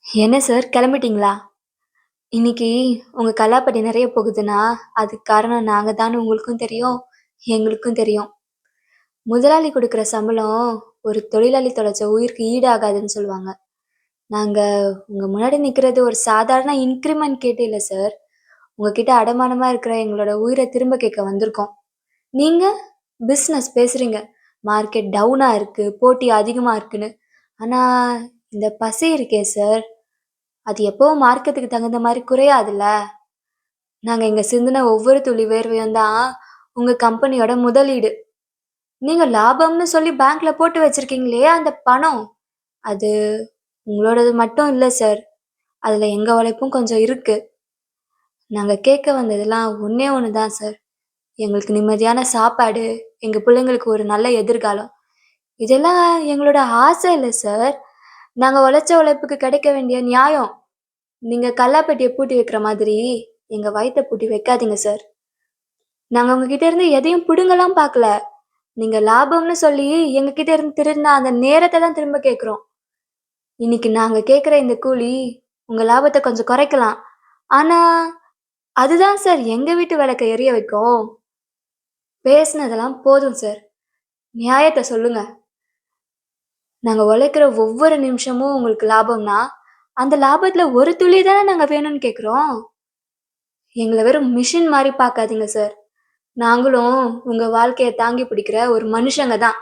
என்ன சார் கிளம்பிட்டீங்களா? இன்னைக்கு உங்க கல்லாப்பட்டி நெறைய போகுதுன்னா, அதுக்கு காரணம் நாங்க தான்னு உங்களுக்கும் தெரியும், எங்களுக்கும் தெரியும். முதலாளி குடுக்குற சம்பளம் ஒரு தொழிலாளி தொலைச்ச உயிருக்கு ஈடாகாதுன்னு சொல்லுவாங்க. நாங்க உங்க முன்னாடி நிக்கிறது ஒரு சாதாரண இன்கிரிமெண்ட் கேட்டு இல்ல சார். உங்ககிட்ட அடமானமா இருக்கிற எங்களோட உயிர திரும்ப கேட்க வந்திருக்கோம். நீங்க பிசினஸ் பேசுறீங்க. மார்க்கெட் டவுனா இருக்கு, போட்டி அதிகமா இருக்குன்னு. ஆனா இந்த பசி இருக்கே சார், அது எப்பவும் மார்க்கெட்டுக்கு தகுந்த மாரி குறையாதுல்ல. நாங்க இங்க சிந்துன ஒவ்வொரு துளி வேர்வையும் தான் உங்க கம்பெனியோட முதலீடு. நீங்க லாபம்னு சொல்லி பேங்க்ல போட்டு வச்சிருக்கீங்களே அந்த பணம், அது உங்களோடது மட்டும் இல்ல சார். அதுல எங்க உழைப்பும் கொஞ்சம் இருக்கு. நாங்க கேட்க வந்ததெல்லாம் ஒண்ணே ஒண்ணு தான் சார். எங்களுக்கு நிம்மதியான சாப்பாடு, எங்க பிள்ளைங்களுக்கு ஒரு நல்ல எதிர்காலம். இதெல்லாம் எங்களோட ஆசை இல்ல சார். நாங்க உழைச்ச உழைப்புக்கு கிடைக்க வேண்டிய நியாயம். நீங்க கல்லாப்பெட்டிய பூட்டி வைக்கிற மாதிரி எங்க வயித்த பூட்டி வைக்காதீங்க சார். நாங்க உங்ககிட்ட இருந்து எதையும் புடுங்கலாம் பார்க்கல. நீங்க லாபம்னு சொல்லி எங்ககிட்ட இருந்து திருடின அந்த நேரத்த தான் திரும்ப கேட்கிறோம். இன்னைக்கு நாங்க கேட்கிற இந்த கூலி, உங்க லாபத்த கொஞ்சம் குறைக்கலாம். ஆனா, அதுதான் சார் எங்க வீட்டு விளக்க எரிய வைக்கும். பேசினதெல்லாம் போதும் சார். நியாயத்த சொல்லுங்க. நாங்க உழைக்கிற ஒவ்வொரு நிமிஷமும் உங்களுக்கு லாபம்னா, அந்த லாபத்துல ஒரு துளி தானே நாங்க வேணும்னு கேட்கிறோம். எங்கள வெறும் மிஷின் மாரி பார்க்காதீங்க சார். நாங்களும் உங்க வாழ்க்கைய தாங்கி பிடிக்கிற ஒரு மனுஷங்க தான்.